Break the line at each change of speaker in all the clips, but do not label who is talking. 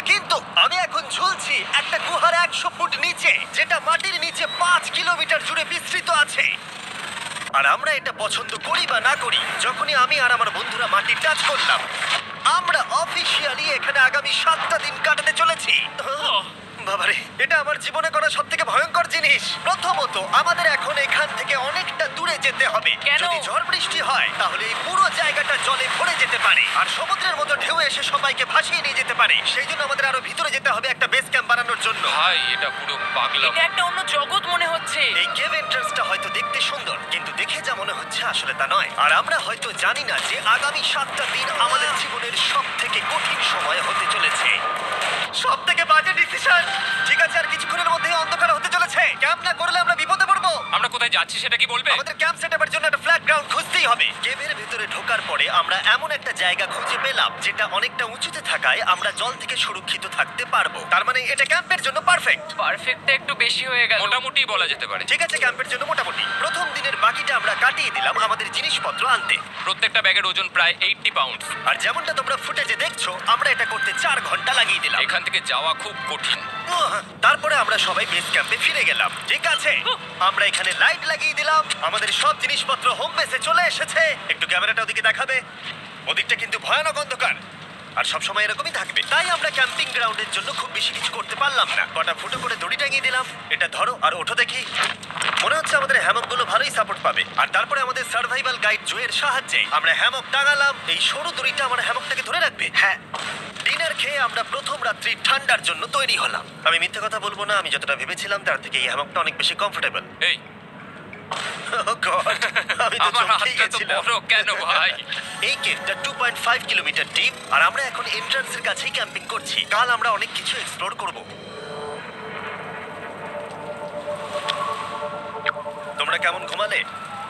কিন্তু আমি এখন ঝুলছি একটা গুহার 100 ফুট নিচে, যেটা মাটির নিচে 5 কিলোমিটার জুড়ে বিস্তৃত আছে। আর আমরা এটা পছন্দ করি বা না করি, যখনই আমি আর আমার বন্ধুরা মাটি টাচ করলাম, আমরা অফিসিয়ালি এখানে আগামী 7টা দিন কাটাতে চলেছি। বাবারে, এটা আমার জীবনে করা সবথেকে ভয়ঙ্কর জিনিস। প্রথমত, আমাদের এখন এখান থেকে অনেকটা দূরে যেতে হবে।
কেন?
যদি ঝড় বৃষ্টি হয় তাহলে এই পুরো জায়গাটা জলে ভরে যেতে পারে, আর সমুদ্রের মতো ঢেউ এসে সবাইকে ভাসিয়ে নিয়ে যেতে পারে। সেই জন্য আমাদের আরো ভিতরে যেতে হবে একটা বেস ক্যাম্প বানানোর জন্য।
ভাই এটা পুরো পাগলাম।
এটা একটা অন্য জগৎ মনে হচ্ছে।
এই কেভ এন্ট্রান্সটা হয়তো দেখতে সুন্দর, কিন্তু দেখে যা মনে হচ্ছে আসলে তা নয়। আর আমরা হয়তো জানি না যে আগামী 7টা দিন আমাদের জীবনের সব থেকে কঠিন সময় হতে চলেছে। সব থেকে বাজে ডিসিশন। ঠিক আছে, আর কিছুক্ষণের মধ্যেই অন্ধকার হতে চলেছে। ক্যাম্প না করলে আমরা বিপদে পড়বো।
আমরা কোথায় যাচ্ছি সেটা কি বলবে?
আমাদের ক্যাম্প সেটআপের জন্য একটা ফ্ল্যাট গ্রাউন্ড খুঁজতেই হবে। কেভের ভিতরে ঢোকার পরে আমরা এমন একটা জায়গা খুঁজে পেলাম যেটা অনেকটা উঁচুতে থাকায় আমরা জল থেকে সুরক্ষিত থাকতে পারবো। তার মানে এটা ক্যাম্পের জন্য পারফেক্ট।
পারফেক্টটা একটু বেশি হয়ে গেল।
মোটামুটি বলা যেতে পারে।
ঠিক আছে, ক্যাম্পের জন্য মোটামুটি। প্রথম দিনের বাকিটা আমরা কাটিয়ে দিলাম আমাদের জিনিসপত্র আনতে।
প্রত্যেকটা ব্যাগের ওজন প্রায় 80 পাউন্ড।
আর যেমনটা তোমরা ফুটেজে দেখছো, আমরা এটা করতে 4 ঘন্টা লাগিয়ে দিলাম।
এখান থেকে যাওয়া খুব কঠিন।
তারপরে আমরা সবাই বেস ক্যাম্পে ফিরে গেলাম। ঠিক আছে, আমরা এখানে লাইট লাগিয়ে দিলাম। আমাদের সব জিনিসপত্র হোম বেসে চলে এসেছে। একটু ক্যামেরাটা ওদিকে দেখাবে? ওদিকটা কিন্তু ভয়ানক অন্ধকার, আর সবসময় এরকমই থাকবে। তাই আমরা ক্যাম্পিং গ্রাউন্ডের জন্য খুব বেশি কিছু করতে পারলাম না। কটা ফুটো করে দড়ি টাঙিয়ে দিলাম। এটা ধরো আর ওঠো দেখি। মনে হচ্ছে আমাদের হ্যামকগুলো ভালোই সাপোর্ট পাবে। আর তারপরে আমাদের সার্ভাইভাল গাইড জোয়ের সাহায্যে আমরা হ্যামক টাঙালাম। এই সরু দড়িটা আমার হ্যামকটাকে ধরে রাখবে। হ্যাঁ, ডিনার খেয়ে আমরা প্রথম রাত্রি ঠান্ডার জন্য তৈরি হলাম। আমি মিথ্যে কথা বলবো না, আমি যতটা ভেবেছিলাম তার থেকে এই হ্যামকটা অনেক বেশি কমফোর্টেবল।
এই
Oh God, আমি তো
আমার
চমকেই
হাতটা তো
গেছিলাম।
বড় কেন ভাই?
এই কেভটা 2.5 কিলোমিটার ডিপ, আর আমরা এখন এন্ট্রান্সের কাছেই ক্যাম্পিং করছি। কাল আমরা অনেক কিছু এক্সপ্লোর করব। তোমরা কেমন ঘুমালে?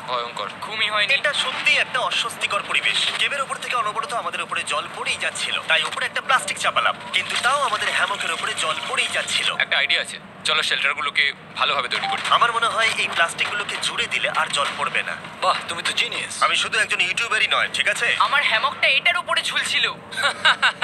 ভয়ঙ্কর।
ঘুমই হয়নি।
এটা সত্যি একটা অস্বস্তিকর পরিবেশ। কেবের উপর থেকে অনবরত আমাদের উপরে জল পড়েই যাচ্ছিল, তাই উপরে একটা প্লাস্টিক চাপালাম, কিন্তু তাও আমাদের হ্যামকের উপরে জল পড়েই যাচ্ছিল।
একটা আইডিয়া আছে, চলো শেল্টারগুলোকে ভালোভাবে তৈরি করি।
আমার মনে হয় এই প্লাস্টিকগুলোকে জুড়ে দিলে আর জল পড়বে না।
বাহ, তুমি তো জিনিয়াস।
আমি শুধু একজন ইউটিউবারই নয়, ঠিক আছে?
আমার হ্যামকটা এটার উপরে ঝুলছিল।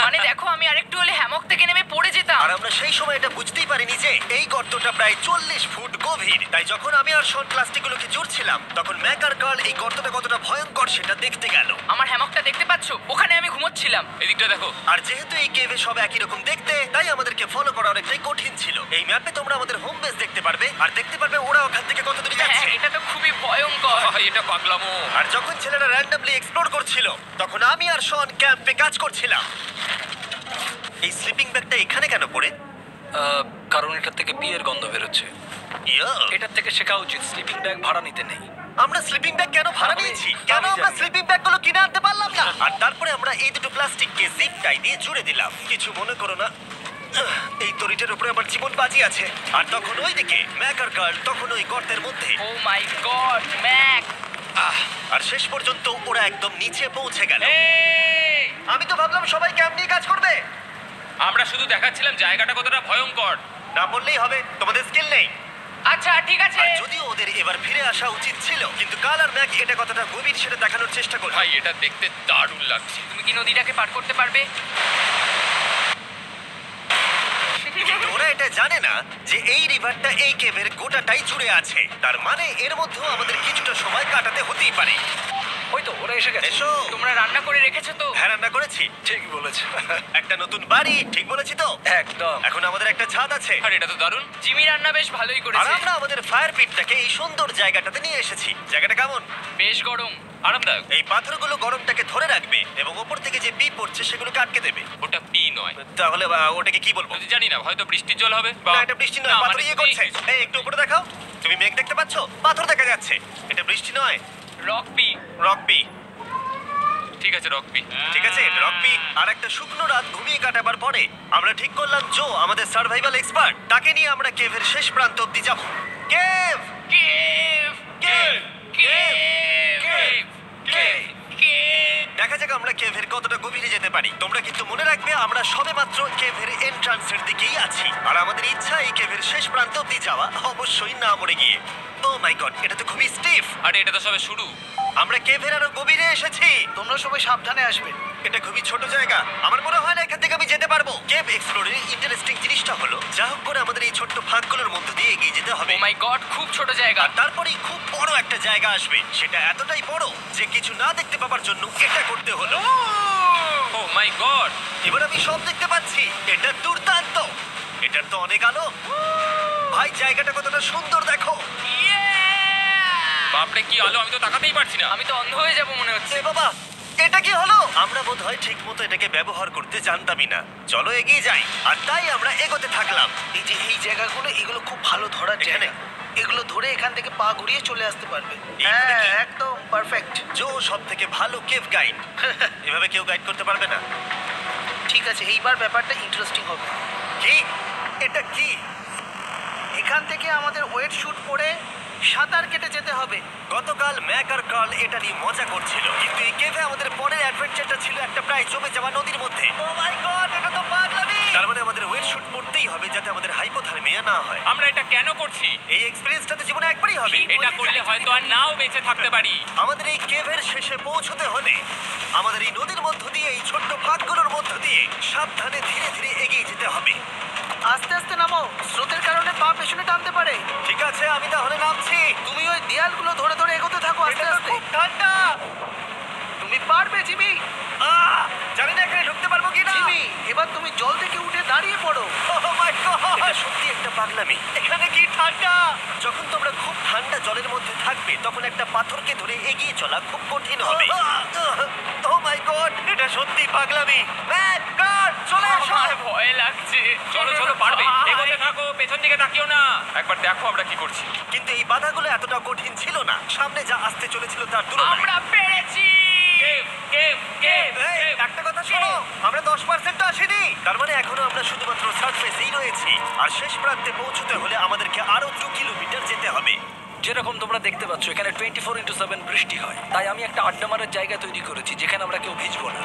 মানে দেখো, আমি আরেকটু হলে হ্যামক থেকে নেমে পড়ে যেতাম।
আর আমরা সেই সময় এটা বুঝতেই পারিনি যে এই গর্তটা প্রায় 40 ফুট গভীর। তাই যখন আমি আর শন প্লাস্টিকগুলোকে জুড়ছিলাম, তখন ম্যাক আর কার্ল এই গর্তটা কতটা ভয়ঙ্কর সেটা দেখতে গেল।
আমার হ্যামকটা দেখতে পাচ্ছো? ওখানে আমি ঘুমোচ্ছিলাম।
এদিকটা দেখো।
আর যেহেতু এই কেভে সব একই রকম দেখতে, তাই আমাদেরকে ফলো করা অনেকটাই কঠিন ছিল। এই ম্যাপে তোমরা আমাদের হোম বেস দেখতে পারবে, আর দেখতে পারবে ওরা ওখান থেকে কত দূরে
হ্যাঁ,
যাচ্ছে।
এটা তো খুবই ভয়ঙ্কর।
ভাই এটা পাগলামো।
আর যখন ছেলেরা র্যান্ডমলি এক্সপ্লোর করছিল, তখন আমি আর শন ক্যাম্পে কাজ করছিলাম। এই স্লিপিং ব্যাগটা এখানে কেন পড়ে?
কারণ এটার থেকে বিয়ের গন্ধ বেরোচ্ছে।
ইয়া,
এটার থেকে শেখা উচিত স্লিপিং ব্যাগ ভাড়া নিতে নেই।
আমরা স্লিপিং ব্যাগ কেন ভাড়া
আমি-
নিয়েছি? কেন
আমি
আমরা
জানি।
স্লিপিং ব্যাগগুলো কিনে আনতে পারলাম না? আর তারপরে আমরা এই দুটো প্লাস্টিককে জিপ টাই দিয়ে জুড়ে দিলাম। কিছু মনে করো না, এই দড়িটার উপরে আমার জীবন বাজি আছে। আর তখন ওইদিকে ম্যাক আর কার্ল তখন ওই গর্তের মধ্যে।
ও মাই গড, ম্যাক!
আর শেষ পর্যন্ত ওরা একদম নিচে পৌঁছে গেল।
এই,
আমি তো ভাবলাম সবাই ক্যাম্প নিয়ে কাজ করবে।
আমরা শুধু দেখাচ্ছিলাম জায়গাটা কতটা ভয়ঙ্কর।
না বললেই হবে, তোমাদের স্কিল নেই।
আচ্ছা, ঠিক আছে।
আর যদিও ওদের এবার ফিরে আসা উচিত ছিল, কিন্তু কাল আর ম্যাক এটা কতটা গভীর সেটা দেখানোর চেষ্টা করলো।
ভাই এটা দেখতে দারুণ লাগছে।
তুমি কি নদীটাকে পার করতে পারবে?
কিন্তু ওরা এটা জানে না যে এই রিভারটা এই কেভের গোটাটাই জুড়ে আছে। তার মানে এর মধ্যেও আমাদের কিছুটা সময় কাটাতে হতেই পারে।
ওই তো ওরা এসে গেছে।
এসো।
তোমরা রান্না করে রেখেছো তো?
হ্যাঁ, রান্না করেছি।
ঠিক বলেছে।
একটা নতুন বাড়ি, ঠিক বলেছি তো?
একদম।
এখন আমাদের একটা ছাদ আছে।
আর এটা তো দারুণ।
জিমি রান্না বেশ ভালোই
আর
করেছে।
আমরা আমাদের ফায়ার পিটটাকে এই সুন্দর জায়গাটাতে নিয়ে এসেছি। জায়গাটা কেমন?
বেশ গরম।
আরামদায়ক।
এই পাথরগুলো গরমটাকে ধরে রাখবে এবং ওপর থেকে যে পি পড়ছে সেগুলোকে আটকে দেবে।
ওটা পি নয়।
তাহলে ওটাকে কি বলবো?
যদি জানি না, হয়তো বৃষ্টির জল হবে
না, এটা বৃষ্টি নয়, পাথর
মানে
ইয়ে করছে। এই একটু উপরে দেখাও। তুমি মেঘ দেখতে পাচ্ছ? পাথর দেখা যাচ্ছে। এটা বৃষ্টি নয়,
রক পি।
Rock P.
ঠিক আছে, রক পি।
ঠিক আছে, রক পি। আর একটা শুকনো রাত ঘুমিয়ে কাটাবার পরে আমরা ঠিক করলাম জো আমাদের সার্ভাইভাল এক্সপার্ট, তাকে নিয়ে আমরা কেভের শেষ প্রান্ত অব্দি যাব। Cave,
cave!
Cave,
cave!
Cave,
cave! Cave!
দেখা যাক আমরা কেভের কতটা গভীরে যেতে পারি। তোমরা কিন্তু মনে রাখবে আমরা সবেমাত্র কেভের এন্ট্রান্সের দিকেই আছি, আর আমাদের ইচ্ছা এই কেভের শেষ প্রান্ত অব্দি যাওয়া, অবশ্যই না মরে গিয়ে। ও মাই গড, এটা তো খুবই স্টিফ।
আরে এটা তো সবে শুরু।
আমরা কেভের আরো গভীরে এসেছি।
তোমরা সবাই সাবধানে আসবে।
এটা খুবই ছোট জায়গা, আমার মনে হয় না এখান থেকে আমি যেতে পারবো। কেভ এক্সপ্লোরের ইন্টারেস্টিং জিনিসটা হলো যা হোক করে আমাদের এই ছোট্ট ফাঁকগুলোর মধ্য দিয়ে এগিয়ে যেতে হবে।
ও মাই গড, খুব ছোট জায়গা।
আর তারপরেই খুব বড় একটা জায়গা আসবে, সেটা এতটাই বড় যে কিছু না দেখতে পাওয়ার জন্য এটা করতে হলো।
ও মাই গড!
এবার আমি সব দেখতে পাচ্ছি, এটা দুর্দান্ত। এটার তো অনেক আলো। ভাই জায়গাটা কতটা সুন্দর দেখো।
বাপরে কি আলো, আমি তো তাকাতেই পারছি না।
আমি তো অন্ধ হয়ে যাব মনে হচ্ছে।
এ বাবা, এটা কি হলো? আমরা বোধহয় ঠিক মতো এটাকে ব্যবহার করতে জানতামই না। চলো এগিয়ে যাই। আর তাই আমরা এগোতে থাকলাম।
এই যে এই জায়গাগুলো, এগুলো খুব ভালো ধরার
এখানে?
জায়গা। এগুলো ধরে এখান থেকে পা ঘুরিয়ে চলে আসতে পারবে।
এইখানে কি?
হ্যাঁ, একদম পারফেক্ট।
জো সব থেকে ভালো কেভ গাইড। এভাবে কেউ গাইড করতে পারবে না।
ঠিক আছে, এইবার ব্যাপারটা ইন্টারেস্টিং হবে।
কি? এটা কি?
এখান থেকে আমাদের ওয়েট শুট পরে সাঁতার কেটে যেতে হবে।
গতকাল ম্যাক আর কার্ল এটা নিয়ে মজা করছিল, কিন্তু এই কেভে আমাদের পরের অ্যাডভেঞ্চারটা ছিল একটা প্রায় জমে যাওয়া নদীর মধ্যে। ও মাই গড, এটা তো পাগলামি! তার মানে আমাদের ওয়েট শুট পড়তেই হবে যাতে আমাদের হাইপোথার্মিয়া না হয়।
আমরা এটা কেন করছি?
এই এক্সপেরিয়েন্সটা তো জীবনে একবারই হবে।
এটা করলে হয়তো আর নাও বেঁচে থাকতে পারি।
আমাদের এই কেভের শেষে পৌঁছতে হলে আমাদের এই নদীর মধ্য দিয়ে, এই ছোট্ট ফাঁকগুলোর মধ্য দিয়ে সাবধানে ধীরে ধীরে এগিয়ে যেতে হবে।
আস্তে আস্তে নামো, স্রোতের কারণে পা পেছনে টানতে পারে।
ঠিক আছে, আমি তাহলে নামছি।
তুমি ওই দেয়ালগুলো ধরে ধরে এগোতে থাকো আস্তে
এটা তো
আস্তে।
খুব ঠান্ডা।
তুমি পারবে জিমি।
জানি না এখানে ঢুকতে পারবো কিনা।
জিমি, এবার তুমি জল থেকে উঠে দাঁড়িয়ে পড়ো।
Oh my God! এটা সত্যি একটা পাগলামি। এখানে কি ঠান্ডা! যখন তোমরা খুব ঠান্ডা জলের মধ্যে থাকবে তখন একটা পাথরকে ধরে এগিয়ে চলা খুব কঠিন হবে। Oh my God! এটা সত্যি পাগলামি। ম্যাক, কার, চলে আসো।
আমার ভয় লাগছে।
চলো চলো, পারবে। এগোতে থাকো, পেছন দিকে তাকিও না। একবার দেখো আমরা কি করছি।
কিন্তু এই বাধাগুলো এতটা কঠিন ছিল না সামনে যা আসতে চলেছিল তার তুলনায়।
আমরা পেরেছি।
কেভ কেভ কেভ
এই, একটা কথা শোনো, আমরা 10% আসিনি। তার মানে এখনো আমরা শুধুমাত্র সার্ফেসেই রয়েছি, আর শেষ প্রান্তে পৌঁছতে হলে আমাদেরকে আরো 2 কিলোমিটার যেতে হবে।
যেরকম তোমরা দেখতে পাচ্ছ এখানে 24/7 বৃষ্টি হয়, তাই আমি একটা আড্ডা মারার জায়গা তৈরি করেছি যেখানে আমরা কেউ ভিজবো না।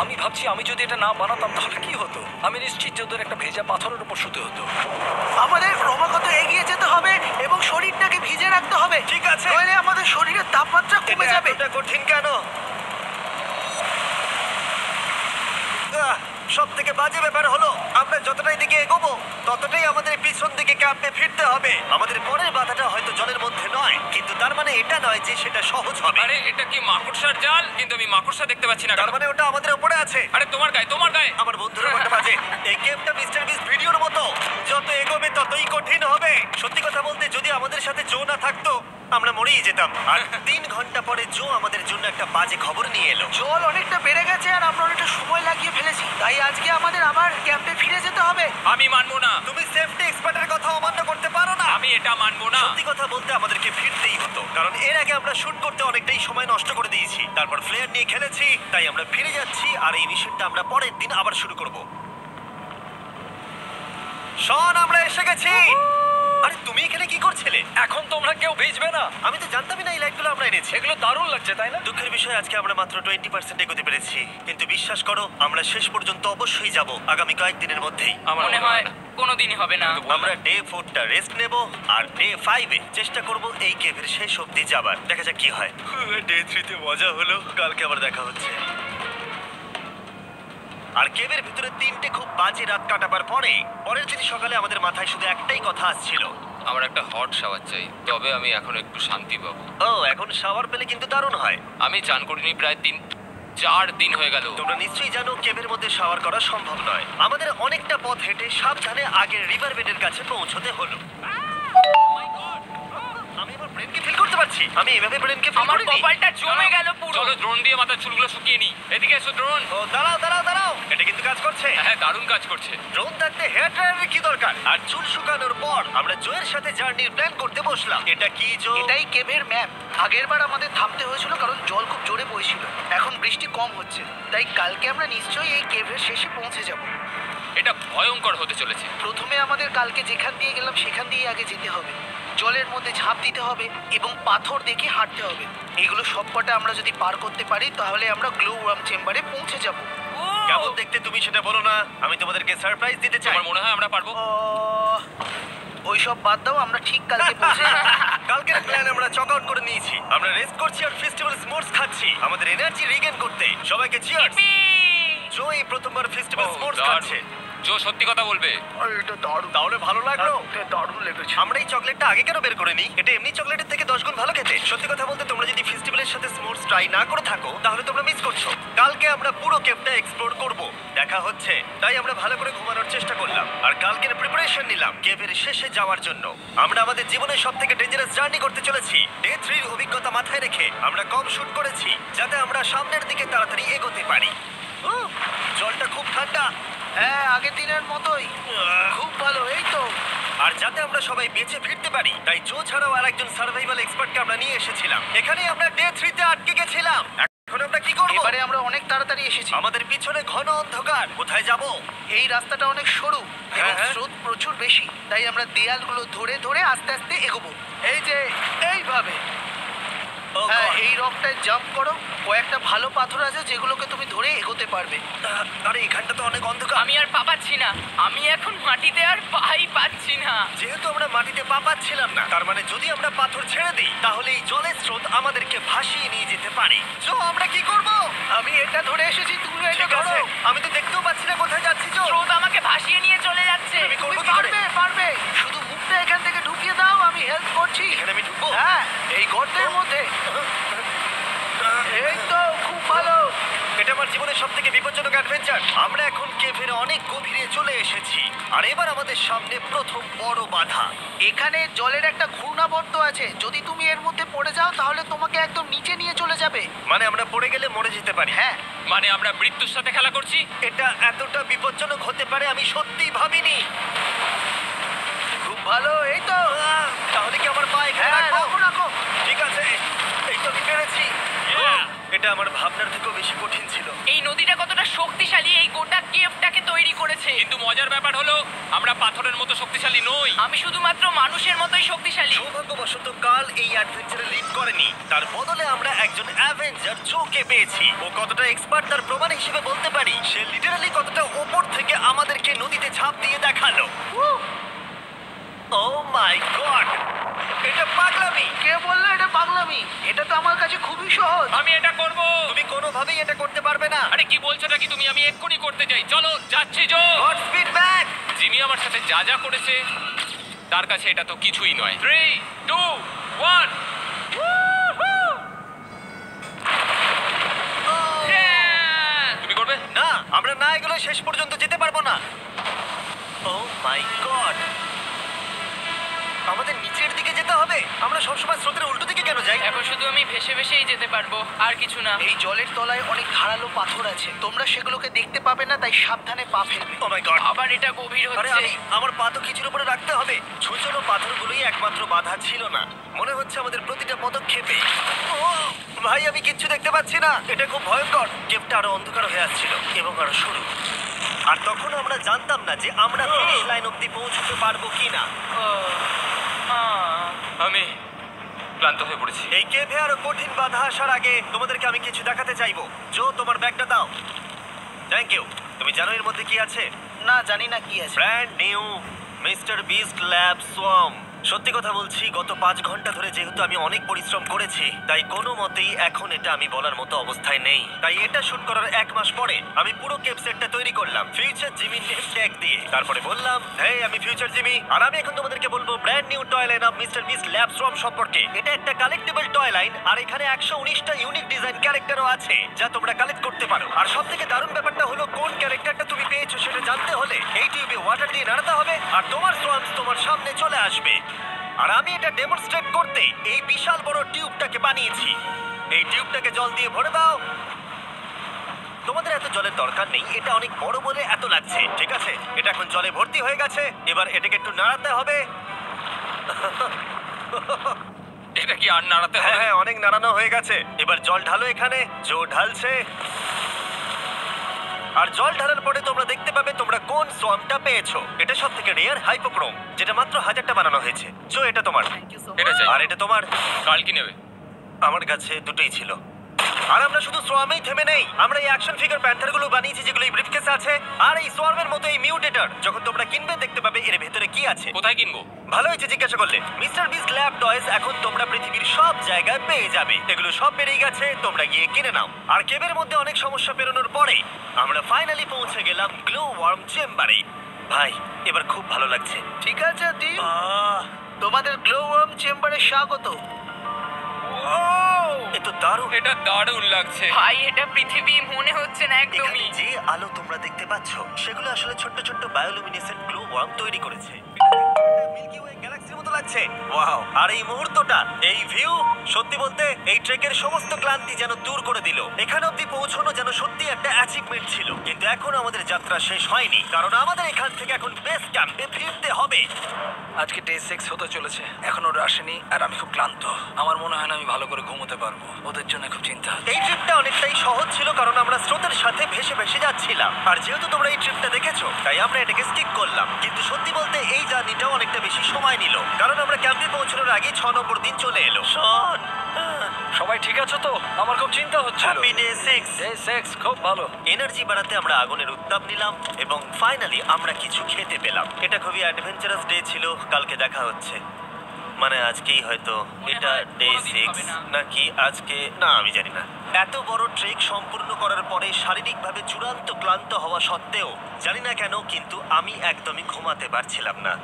আমি ভাবছি আমি যদি এটা না বানাতাম তাহলে কি হতো। আমি নিশ্চিত যে ওদের একটা ভেজা পাথরের উপর শুতে হতো।
আমাদের ক্রমাগত এগিয়ে যেতে হবে এবং শরীরটাকে ভিজে রাখতে হবে।
ঠিক আছে।
নইলে আমাদের শরীরের তাপমাত্রা কমে যাবে।
এটা কঠিন কেন? সব থেকে বাজে ব্যাপার হলো আমরা যতটাই দিকে এগোবো ততটাই আমাদের পিছন দিকে ক্যাম্পে ফিরতে হবে। আমাদের পরের বাধাটা হয়তো জলের মধ্যে নয়, কিন্তু তার মানে এটা নয় যে সেটা সহজ হবে।
আরে এটা কি মাকড়সার জাল? কিন্তু আমি মাকড়সা দেখতে পাচ্ছি না।
তার মানে ওটা আমাদের উপরে আছে।
আরে তোমার গায়ে, তোমার গায়ে।
আমার বন্ধুরা বলতে বাজে। এই গেমটা মিস্টার বিস ভিডিওর মতো, যত এগোবে ততই কঠিন হবে। সত্যি কথা বলতে যদি আমাদের সাথে জো না থাকতো আমরা মরেই যেতাম। আর 3 ঘন্টা পরে জো আমাদের জন্য একটা বাজে খবর নিয়ে এলো।
জল অনেকটা বেড়ে গেছে আর আমরা অনেকটা সময় লাগিয়ে ফেলেছি, তাই আজকে আমাদের আবার ক্যাম্পে ফিরে যেতে হবে।
আমি মানবো না।
তুমি সেফটি এক্সপার্টের কথা অমান্য করতে পারো না।
আমি এটা মানবো না।
সত্যি কথা বলতে আমাদেরকে ফিরতেই হতো, কারণ এর আগে আমরা শুট করতে অনেকটাই সময় নষ্ট করে দিয়েছি। তারপর ফ্লেয়ার নিয়ে খেলেছি, তাই আমরা ফিরে যাচ্ছি আর এই মিশনটা আমরা পরের দিন আবার শুরু করব। শন, আমরা এসে গেছি। আরে তুমি এখানে কি করছিলে?
এখন তোমরা কেউ ভিজবে না।
আমি তো জানতামই না এই লাইটগুলো আমরা এনেছি।
এগুলো দারুণ লাগছে তাই না?
দুঃখের বিষয় আজকে আমরা মাত্র 20% এগোতে পেরেছি, কিন্তু বিশ্বাস করো আমরা শেষ পর্যন্ত অবশ্যই যাব আগামী কয়েকদিনের মধ্যেই।
আমার
মনে হয় কোনোদিনই হবে না।
আমরা ডে 4টা রেস্ট নেব আর ডে 5-এ চেষ্টা করব এই কেভের শেষ অবধি যাবার। দেখা যাক কি হয়। ডে 3-তে মজা হলো, কালকে আবার দেখা হচ্ছে। আর কেভের ভিতরে 3টে খুব বাজে রাত কাটাবার পরে পরের দিন সকালে আমাদের মাথায় শুধু একটাই কথা আসছিল,
আমার একটা হট শাওয়ার চাই, তবে আমি এখন একটু শান্তি পাবো।
ও এখন শাওয়ার পেলে কিন্তু দারুণ হয়।
আমি চান করিনি প্রায় 4 দিন হয়ে গেল।
তোমরা নিশ্চয়ই জানো কেভের মধ্যে শাওয়ার করা সম্ভব নয়। আমাদের অনেকটা পথ হেঁটে সাবধানে আগের রিভার বেডের কাছে পৌঁছতে হলো। আমি আমার ব্রেনকে ফিল করতে পারছি। আমি এভাবে ব্রেনকে ফিল
আমার
করিনি।
কপালটা জমে গেল পুরো।
চলো ড্রোন দিয়ে মাথার চুলগুলো শুকিয়ে নি। এদিকে এসো ড্রোন।
ও দাঁড়াও দাঁড়াও দাঁড়াও, এটা কিন্তু কাজ করছে।
হ্যাঁ দারুণ কাজ করছে।
ড্রোন থাকতে হেয়ার ড্রায়ারের কি দরকার? আর চুল শুকানোর পর আমরা জোয়ের সাথে জার্নির প্ল্যান করতে বসলাম। এটা কি জো?
এটাই কেভের ম্যাপ। আগেরবার আমাদের থামতে হয়েছিল কারণ জল খুব জোরে বইছিল। এখন বৃষ্টি কম হচ্ছে, তাই কালকে আমরা নিশ্চয়ই এই কেভের শেষে পৌঁছে যাব।
এটা ভয়ঙ্কর হতে চলেছে।
প্রথমে আমাদের কালকে যেখান দিয়ে গেলাম সেখান দিয়ে আগে যেতে হবে। জলের মধ্যে ঝাঁপ দিতে হবে এবং পাথর দেখে হাঁটতে হবে। এগুলো সবকটা আমরা যদি পার করতে পারি তাহলে আমরা গ্লো ওয়ার্ম চেম্বারে পৌঁছে যাব।
কেমন দেখতে তুমি সেটা বলো না, আমি তোমাদেরকে সারপ্রাইজ দিতে চাই।
তোমার মনে হয় আমরা পারবো?
ওইসব বাদ দাও, আমরা ঠিক কালকে পৌঁছে যাবো।
কালকের প্ল্যান আমরা চক আউট করে নিয়েছি। আমরা রেস্ট করছি আর ফেস্টিভ্যাল স্মোর্টস খাচ্ছি আমাদের এনার্জি রিগেন করতে। সবাইকে চিয়ার্স। জো এই প্রথমবার ফেস্টিভ্যাল স্মোর্টস খাচ্ছে।
জো সত্যি কথা বলবে।
এটা দারুণ,
তাহলে ভালো লাগলো?
এটা দারুণ লেগেছে।
আমরা এই চকলেটটা আগে কেন বের করে নিই? এটা এমনি চকলেটের থেকে 10 গুণ ভালো খেতে। সত্যি কথা বলতে তোমরা যদি ফেস্টিভ্যালের সাথে স্মোর্টস ট্রাই না করে থাকো তাহলে তোমরা মিস করছো। কালকে আমরা পুরো কেভটা এক্সপ্লোর করব, দেখা হচ্ছে। তাই আমরা ভালো করে ঘুমানোর চেষ্টা করলাম আর কালকের প্রিপারেশন নিলাম কেভের শেষে যাওয়ার জন্য। আমরা আমাদের জীবনের সবথেকে ডেঞ্জারাস জার্নি করতে চলেছি। ডে 3 এর অভিজ্ঞতা মাথায় রেখে আমরা কম শুট করেছি যাতে আমরা সামনের দিকে তাড়াতাড়ি এগোতে পারি। উহ, জলটা খুব ঠান্ডা।
হ্যাঁ, আগের দিনের মতোই। খুব ভালো, এই তো।
আর যাতে আমরা সবাই বেঁচে ফিরতে পারি তাই জো ছাড়াও আর একজন সার্ভাইভাল এক্সপার্টকে আমরা নিয়ে এসেছিলাম। এখানে আমরা ডে 3 তে আটকে গেছিলাম। এখন আমরা কি করব?
এবারে আমরা অনেক তাড়াতাড়ি এসেছি।
আমাদের পিছনে ঘন অন্ধকার। কোথায় যাব?
এই রাস্তাটা অনেক সরু এবং
হ্যাঁ।
স্রোত প্রচুর বেশি, তাই আমরা দেয়ালগুলো ধরে ধরে আস্তে আস্তে এগোবো। এই যে এইভাবে।
Oh
হ্যাঁ,
God!
এই রকটায় জাম্প করো। কয়েকটা ভালো পাথর আছে যেগুলোকে তুমি ধরে এগোতে পারবে।
আরে এখানটা তো অনেক অন্ধকার।
আমি আর পা পাচ্ছি না, আমি এখন মাটিতে আর পাই পাচ্ছি না।
যেহেতু আমরা মাটিতে পা পাচ্ছিলাম না, তার মানে যদি আমরা পাথর ছেড়ে দিই তাহলে এই জলের স্রোত আমাদেরকে ভাসিয়ে নিয়ে যেতে পারে। জো, আমরা কি করব?
আমি এটা ধরে এসেছি, তুমি এটা
ঠিক আছে,
ধরো।
আমি তো দেখতেও পাচ্ছি না কোথায় যাচ্ছি। জো,
স্রোত আমাকে ভাসিয়ে নিয়ে চলে যাচ্ছে।
আমি
তুমি
করবো কি করে?
পারবে, পারবে। শুধু মুখটা এখান থেকে ঢুকিয়ে দাও, আমি হেল্প করছি।
এখানে আমি ঢুকবো?
হ্যাঁ, এই গর্তের মধ্যে। এই তো, খুব ভালো।
এটা আমার জীবনের সবথেকে বিপজ্জনক অ্যাডভেঞ্চার। আমরা এখন কেভের অনেক গভীরে চলে এসেছি আর এবার আমাদের সামনে প্রথম বড় বাধা।
এখানে জলের একটা ঘূর্ণাবর্ত আছে, যদি তুমি এর মধ্যে পড়ে যাও তাহলে তোমাকে একদম নিচে নিয়ে চলে যাবে।
মানে আমরা পড়ে গেলে মরে যেতে পারি।
হ্যাঁ,
মানে আমরা মৃত্যুর সাথে খেলা করছি।
এটা এতটা বিপজ্জনক হতে পারে আমি সত্যিই ভাবিনি।
খুব ভালো। এই তো।
তাহলে কি আমার পা এখানে
হ্যাঁ,
রাখবো?
রাখো রাখো।
ঠিক আছে, এই তো আমি পেরেছি। এটা আমার ভাবনার থেকেও বেশি কঠিন ছিল।
এই নদীটা কতটা শক্তিশালী এই গোটা কেভটাকে তৈরি করেছে।
কিন্তু মজার ব্যাপার হলো আমরা পাথরের মতো শক্তিশালী নই।
আমি শুধুমাত্র মানুষের মতোই শক্তিশালী।
সৌভাগ্যবশত কাল এই অ্যাডভেঞ্চারে লিড করেনি, তার বদলে আমরা একজন অ্যাভেঞ্জার জোকে পেয়েছি। ও কতটা এক্সপার্ট তার প্রমাণ হিসেবে বলতে পারি। সে লিটারালি কতটা ওপর থেকে আমাদেরকে নদীতে ঝাঁপ দিয়ে দেখালো। ও মাই গড, এটা পাগলামি।
কে বললো এটা পাগলামি? এটা তো আমার কাছে খুবই সহজ।
আমি এটা করব।
তুমি কোনোভাবেই এটা করতে পারবে না।
আরে কি বলছো নাকি তুমি? আমি এক্ষুনি করতে চাই। চলো যাচ্ছি Joe.
Godspeed back.
Jimmy আমার সাথে যা যা করেছে তার কাছে এটা তো কিছুই নয়। 3, 2, 1। তুমি করবে?
না, আমরা না এগুলো শেষ পর্যন্ত যেতে পারবো না। ও মাই গড, আমাদের নিচের দিকে যেতে হবে। আমরা সবসময় স্রোতের উল্টো দিকে কেন যাই?
এখন শুধু আমি ভেসে ভেসেই যেতে পারবো, আর কিছু না।
এই জলের তলায় অনেক ধারালো পাথর আছে, তোমরা সেগুলোকে দেখতে পাবে না, তাই সাবধানে পা ফেলবে।
ও মাই গড,
আবার এটা গভীর
আরে
হচ্ছে।
আমার পা তো কিছুর উপরে রাখতে হবে। ছোট পাথরগুলোই একমাত্র বাধা ছিল না। মনে হচ্ছে আমাদের প্রতিটা পদক্ষেপে। ও ভাই, আমি কিচ্ছু দেখতে পাচ্ছি না। এটা খুব ভয়ঙ্কর। কেভটা আরো অন্ধকার হয়ে আসছিল এবং আরো সরু। আর তখন আমরা জানতাম না যে আমরা ফিনিশ লাইন অব্দি পৌঁছতে পারবো কিনা।
আমি ক্লান্ত হয়ে পড়েছি।
এই কেভে আরো কঠিন বাধা আসার আগে তোমাদেরকে আমি কিছু দেখাতে চাইবো। জো, তোমার ব্যাগটা দাও। Thank you. তুমি জানো এর মধ্যে কি আছে?
না, জানি না কি আছে।
Brand new mister beast lab swamp. সত্যি কথা বলছি, গত 5 ঘন্টা ধরে যেহেতু আমি অনেক পরিশ্রম করেছি, তাই কোনো মতেই এখন এটা আমি বলার মতো অবস্থায় নেই। তাই এটা শুট করার 1 মাস পরে আমি পুরো কেভ সেটটা তৈরি করলাম ফিউচার জিমি নেম ট্যাগ দিয়ে। তারপরে বললাম, হেই, আমি ফিউচার জিমি, আর আমি এখন তোমাদেরকে বলবো brand new toy line of mister beast lab swamp সম্পর্কে। এটা একটা কালেক্টেবল টয় লাইন, আর এখানে 119টা ইউনিক ডিজাইন ক্যারেক্টারও আছে যা তোমরা কালেক্ট করতে পারো। আর সবথেকে দারুণ ব্যাপারটা হলো, কোন ক্যারেক্টারটা তুমি পেয়েছো সেটা জানতে হলে এই টিউবে ওয়াটার দিয়ে নাড়াতে হবে আর তোমার সোয়ামস তোমার সামনে চলে আসবে। আর আমি এটা ডেমনস্ট্রেট করতে এই বিশাল বড় টিউবটাকে বানিয়েছি। এই টিউবটাকে জল দিয়ে ভরে দাও। তোমাদের এত জলের দরকার নেই, এটা অনেক বড় বলে এত লাগছে। ঠিক আছে, এটা এখন জলে ভর্তি হয়ে গেছে। এবার এটাকে একটু নাড়াতে হবে।
এটা কি আর নাড়াতে
হ্যাঁ
হবে?
হ্যাঁ, অনেক নাড়ানো হয়ে গেছে। এবার জল ঢালো এখানে। জো ঢালছে। আর জল ঢালার পরে তোমরা দেখতে পাবে তোমরা কোন সোয়ামটা পেয়েছো। এটা সবথেকে রেয়ার হাইপোক্রোম, যেটা মাত্র 1000টা বানানো হয়েছে। জো, এটা তোমার।
এটা চাই।
আর এটা তোমার।
কাল কি নেবে?
আমার কাছে দুটোই ছিল। আর আমরা শুধু সোয়ামেই থেমে নেই, আমরা এই অ্যাকশন ফিগার প্যান্থারগুলো বানিয়েছি যেগুলো এই ব্রিফকেসে আছে, আর এই সোয়ার্মের মতো এই মিউটেটর। যখন তোমরা কিনবে দেখতে পাবে এর ভেতরে কি আছে।
কোথায় কিনবো?
ভালো হয়েছে জিজ্ঞাসা করলে। মিস্টার বিস্ট ল্যাব টয়েস এখন তোমরা পৃথিবীর সব জায়গায় পেয়ে যাবে। এগুলো সব বেরিয়ে গেছে, তোমরা গিয়ে কিনে নাও। আর কেবের মধ্যে অনেক সমস্যা পেরোনোর পরে আমরা ফাইনালি পৌঁছে গেলাম গ্লো ওয়ার্ম চেম্বারে। ভাই এবার খুব ভালো লাগছে।
ঠিক আছে টিম, তোমাদের গ্লো ওয়ার্ম চেম্বারে স্বাগত।
এ তো দারুণ।
এটা দারুণ লাগছে।
ভাই এটা পৃথিবী মনে হচ্ছে না
এখানে
একদমই।
যে আলো তোমরা দেখতে পাচ্ছ সেগুলো আসলে ছোট্ট ছোট্ট বায়োলুমিনেসেন্ট গ্লো ওয়ার্ম তৈরি করেছে। মিল্কি ওয়ে গ্যালাক্সির মতো লাগছে। ওয়াও! আর এই মুহূর্তটা, এই ভিউ, সত্যি বলতে এই ট্রেকের সমস্ত ক্লান্তি যেন দূর করে দিল। এখানে অবধি পৌঁছানো যেন সত্যি একটা অ্যাচিভমেন্ট ছিল। কিন্তু এখন আমাদের যাত্রা শেষ হয়নি, কারণ আমাদের এখান থেকে এখন বেস ক্যাম্পে ফিরতে হবে।
আজকে ডে 6 হতে চলেছে, এখনো ওরা আসেনি আর আমি খুব ক্লান্ত। আমার মনে হয় না আমি ভালো করে ঘুমোতে পারবো। ওদের জন্য খুব চিন্তা হচ্ছে।
এই ট্রিপটা অনেকটাই সহজ ছিল কারণ আমরা স্রোতের সাথে ভেসে ভেসে যাচ্ছিলাম। আর যেহেতু তোমরা এই ট্রিপটা দেখেছো তাই আমরা এটাকে স্কিপ করলাম। কিন্তু সত্যি বলতে এই জার্নিটাও অনেকটা বেশি সময় নিল, কারণ আমরা ক্যাম্পে পৌঁছানোর আগে 6 নম্বর দিন চলে এলো। শোন,
সবাই ঠিক আছে তো? আমার খুব চিন্তা হচ্ছে।
Happy day 6।
ডে 6 খুব ভালো।
এনার্জি বাড়াতে আমরা আগুনের উত্তাপ নিলাম এবং ফাইনালি আমরা কিছু খেতে পেলাম। এটা খুবই অ্যাডভেঞ্চারাস ডে ছিল। কালকে দেখা হচ্ছে, মানে আজকেই হয়তো। এটা
হয়
ডে
কোনোদিন
6
হবে না।
নাকি আজকে, না আমি জানি না। এত বড় ট্রেক সম্পূর্ণ করার পরে শারীরিকভাবে চূড়ান্ত ক্লান্ত হওয়া সত্ত্বেও জানি না কেন কিন্তু আমি একদমই ঘুমাতে পারছিলাম না।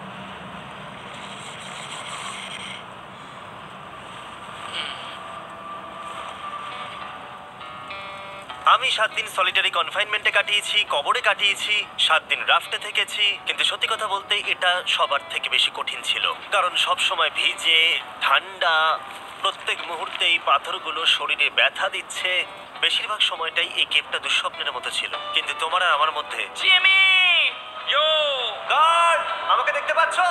আমি 7 দিন সলিটারি কনফাইনমেন্টে কাটিয়েছি, কবরে কাটিয়েছি, 7 দিন রাফটে থেকেছি। কিন্তু সত্যি কথা বলতে এটা সবার থেকে বেশি কঠিন ছিল, কারণ সব সময় ভিজে, ঠান্ডা, প্রত্যেক মুহূর্তে এই পাথরগুলো শরীরে ব্যথা দিচ্ছে। বেশিরভাগ সময়টাই এই কেপটা দুঃস্বপ্নের মতো ছিল। কিন্তু তোমার আর আমার মধ্যে
জিমি!
ইয়ো!
গার্ড, আমাকে দেখতে পাচ্ছো?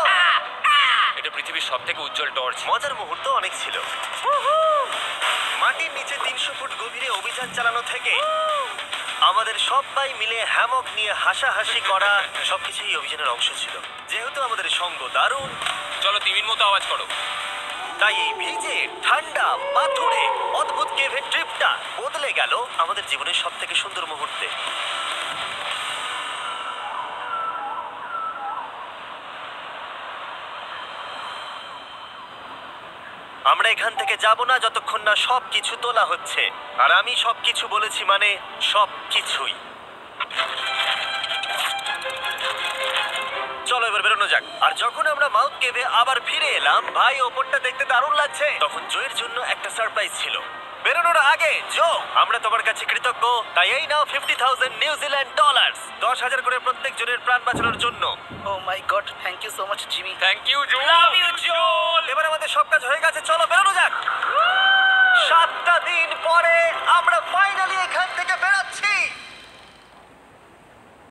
এটা পৃথিবীর সবথেকে উজ্জ্বল টর্চ।
মজার মুহূর্ত অনেক ছিল। মাটির নিচে 300 ফুট গভীরে অভিযান চালানো থেকে আমাদের সবাই মিলে হ্যামক নিয়ে হাসাহাসি করা সবকিছুই অভিযানের অংশ ছিল। যেহেতু আমাদের সঙ্গ দারুণ,
চলো তিমির মতো আওয়াজ করো।
তাই এই ভিজে ঠান্ডা পাথুরে অদ্ভুত কেভের ট্রিপটা বদলে গেল আমাদের জীবনের সব থেকে সুন্দর মুহূর্তে। আমরা এখান থেকে যাব না যতক্ষণ না সবকিছু তোলা হচ্ছে। আর আমি সবকিছু বলেছি মানে সবকিছুই। চলো এবার বেরোনো যাক। আর যখন আমরা মাউথ কেভে আবার ফিরে এলাম, ভাই ওপরটা দেখতে দারুণ লাগছে। তখন জোয়ের জন্য একটা সারপ্রাইজ ছিল। বেরোনোর আগে জো, আমরা তোমার কাছে কৃতজ্ঞ। তাই এই নাও $50,000 নিউজিল্যান্ড ডলার, 10,000 করে প্রত্যেক জনের প্রাণ বাঁচানোর জন্য।
Oh my God, thank you so much Jimmy.
Thank you Joe.
Love you, Joel!
এবার আমাদের সব কাজ হয়ে গেছে, চলো বেরোনো যাক। 7টা দিন পরে আমরা ফাইনালি এখান থেকে বেরোচ্ছি।